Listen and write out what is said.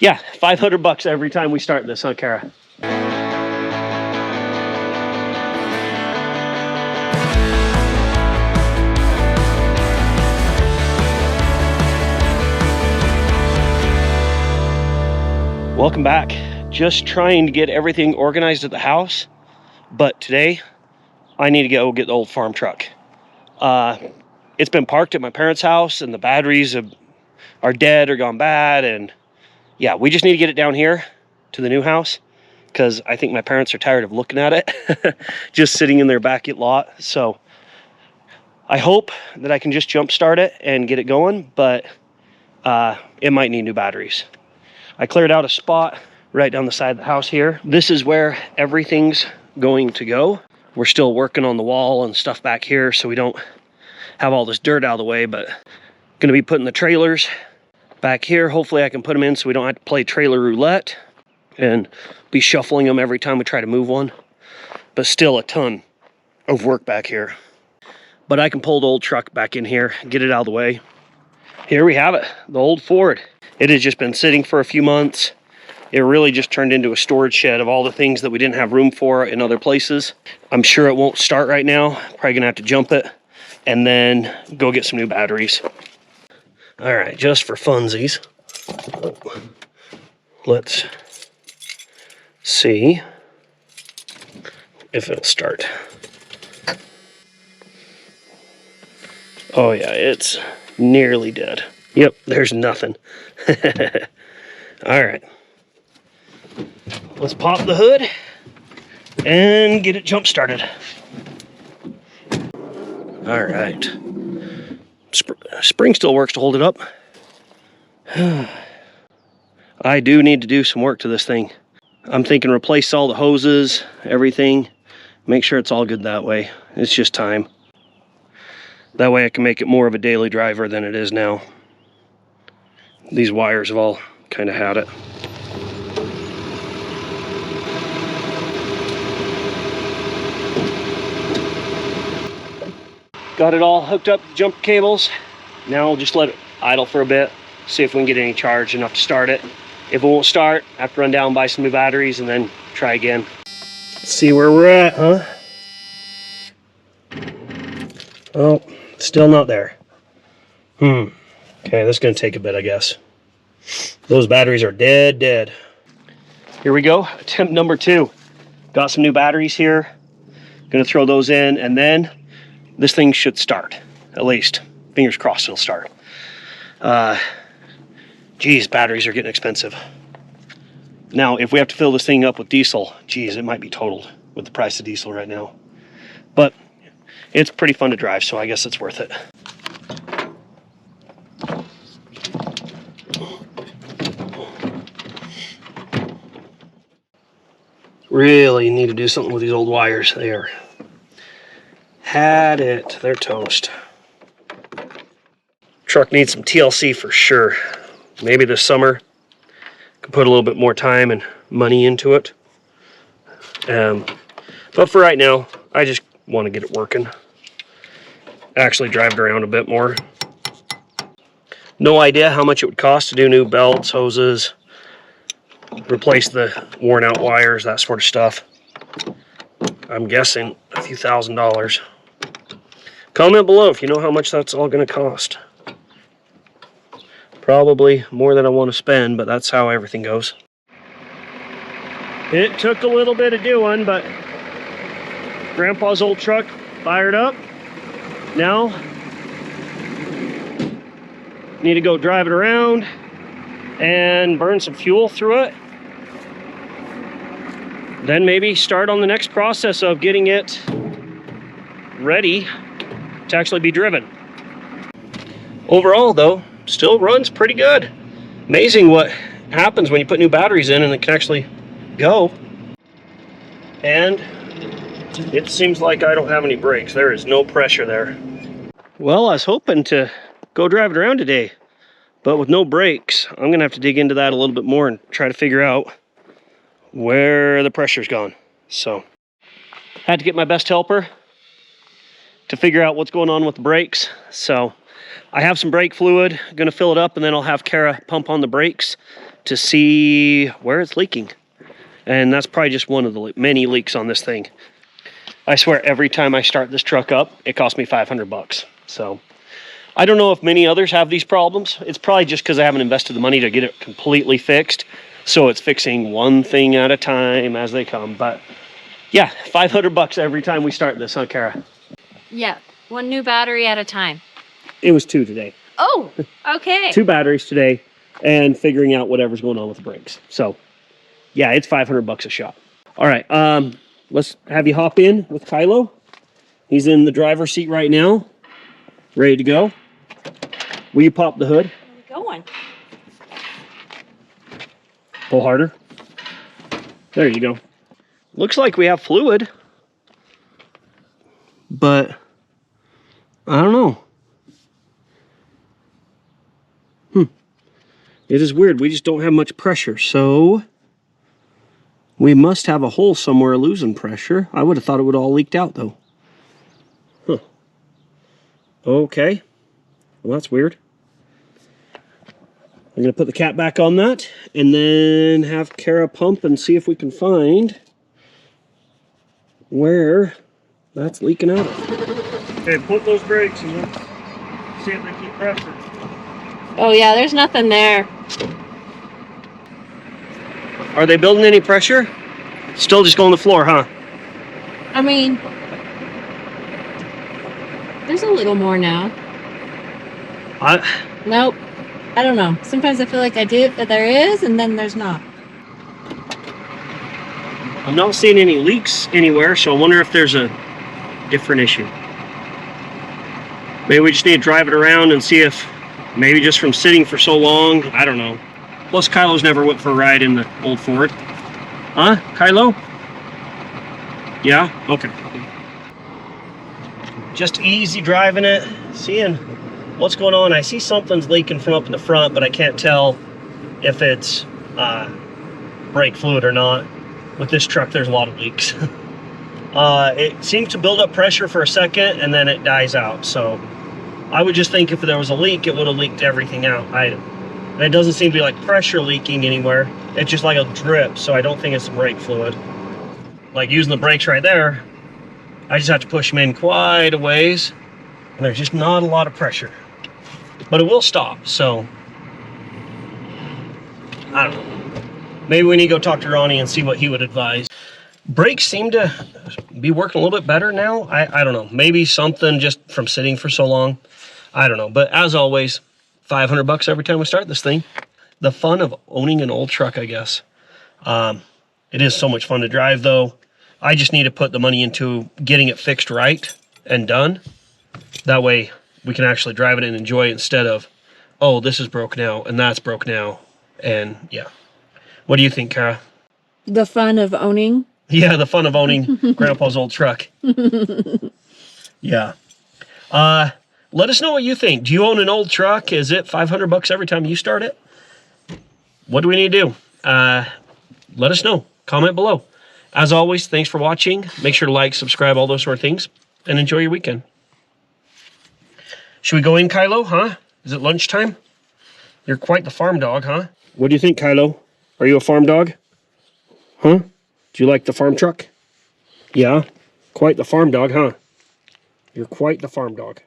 Yeah, 500 bucks every time we start this, huh, Kara? Welcome back. Just trying to get everything organized at the house, but today I need to go get the old farm truck. It's been parked at my parents' house and the batteries are dead or gone bad, and yeah, we just need to get it down here to the new house because I think my parents are tired of looking at it just sitting in their back lot. So I hope that I can just jump start it and get it going, but it might need new batteries. I cleared out a spot right down the side of the house here. This is where everything's going to go. We're still working on the wall and stuff back here, so we don't have all this dirt out of the way, but gonna be putting the trailers back here. Hopefully I can put them in so we don't have to play trailer roulette and be shuffling them every time we try to move one. But still a ton of work back here. But I can pull the old truck back in here, get it out of the way. Here we have it, the old Ford. It has just been sitting for a few months. It really just turned into a storage shed of all the things that we didn't have room for in other places. I'm sure it won't start right now. Probably gonna have to jump it and then go get some new batteries. All right, just for funsies, let's see if it'll start. Oh yeah, it's nearly dead. Yep, there's nothing. All right, let's pop the hood and get it jump started. All right, spring still works to hold it up. I do need to do some work to this thing. I'm thinking replace all the hoses, everything, make sure it's all good that way. It's just time. That way I can make it more of a daily driver than it is now. These wires have all kind of had it. Got it all hooked up to jumper cables. Now I'll just let it idle for a bit, see if we can get any charge enough to start it. If it won't start, I have to run down and buy some new batteries and then try again. Let's see where we're at, huh? Oh, still not there. Okay, this is gonna take a bit, I guess. Those batteries are dead. Here we go, attempt number 2. Got some new batteries here. Gonna throw those in, and then this thing should start. At least, fingers crossed it'll start. Geez, batteries are getting expensive. Now, if we have to fill this thing up with diesel, geez, it might be totaled with the price of diesel right now. But it's pretty fun to drive, so I guess it's worth it. Really need to do something with these old wires. They're they're toast. Truck needs some TLC for sure. Maybe this summer could put a little bit more time and money into it. But for right now, I just want to get it working. Actually drive it around a bit more. No idea how much it would cost to do new belts, hoses, replace the worn out wires, that sort of stuff. I'm guessing a few $1,000s. Comment below if you know how much that's all going to cost. Probably more than I want to spend, but that's how everything goes. It took a little bit of doing, but Grandpa's old truck fired up. Now, need to go drive it around and burn some fuel through it. Then maybe start on the next process of getting it ready to actually be driven. Overall though, still runs pretty good. Amazing what happens when you put new batteries in and it can actually go. And it seems like I don't have any brakes. There is no pressure there. Well, I was hoping to go drive it around today, but with no brakes, I'm gonna have to dig into that a little bit more and try to figure out where the pressure's gone. So, had to get my best helper to figure out what's going on with the brakes. So, I have some brake fluid, gonna fill it up, and then I'll have Kara pump on the brakes to see where it's leaking. And that's probably just one of the many leaks on this thing. I swear every time I start this truck up, it costs me 500 bucks. So I don't know if many others have these problems. It's probably just because I haven't invested the money to get it completely fixed. So it's fixing one thing at a time as they come. But yeah, 500 bucks every time we start this, huh, Kara? Yeah, one new battery at a time. It was 2 today. Oh, okay. 2 batteries today and figuring out whatever's going on with the brakes. So yeah, it's 500 bucks a shot. All right, let's have you hop in with Kylo. He's in the driver's seat right now, ready to go. Will you pop the hood? Where are we going? Pull harder. There you go. Looks like we have fluid, but I don't know. It is weird. We just don't have much pressure, so we must have a hole somewhere losing pressure. I would have thought it would all leaked out, though. Huh. Okay. Well, that's weird. I'm going to put the cap back on that and then have Kara pump and see if we can find where that's leaking out of. Okay, put those brakes and let's see if they keep pressure. Oh yeah, there's nothing there. Are they building any pressure? Still just going to the floor, huh? I mean, there's a little more now. Nope. I don't know. Sometimes I feel like I do, but there is, and then there's not. I'm not seeing any leaks anywhere, so I wonder if there's a different issue. Maybe we just need to drive it around and see if maybe just from sitting for so long, I don't know. Plus, Kylo's never went for a ride in the old Ford. Huh, Kylo? Yeah? Okay. Just easy driving it, seeing what's going on. I see something's leaking from up in the front, but I can't tell if it's brake fluid or not. With this truck, there's a lot of leaks. It seems to build up pressure for a second, and then it dies out. So I would just think if there was a leak, it would have leaked everything out. It doesn't seem to be like pressure leaking anywhere. It's just like a drip, so I don't think it's the brake fluid. Like using the brakes right there, I just have to push them in quite a ways, and there's just not a lot of pressure. But it will stop, so I don't know. Maybe we need to go talk to Ronnie and see what he would advise. Brakes seem to be working a little bit better now. I don't know. Maybe something just from sitting for so long. I don't know. But as always, 500 bucks every time we start this thing. The fun of owning an old truck, I guess. It is so much fun to drive, though. I just need to put the money into getting it fixed right and done. That way we can actually drive it and enjoy it instead of, oh, this is broke now and that's broke now. And yeah. What do you think, Kara? The fun of owning? Yeah, the fun of owning Grandpa's old truck. Yeah. Let us know what you think. Do you own an old truck? Is it 500 bucks every time you start it? What do we need to do? Let us know. Comment below. As always, thanks for watching. Make sure to like, subscribe, all those sort of things, and enjoy your weekend. Should we go in, Kylo, huh? Is it lunchtime? You're quite the farm dog, huh? What do you think, Kylo? Are you a farm dog? Huh? Do you like the farm truck? Yeah? Quite the farm dog, huh? You're quite the farm dog.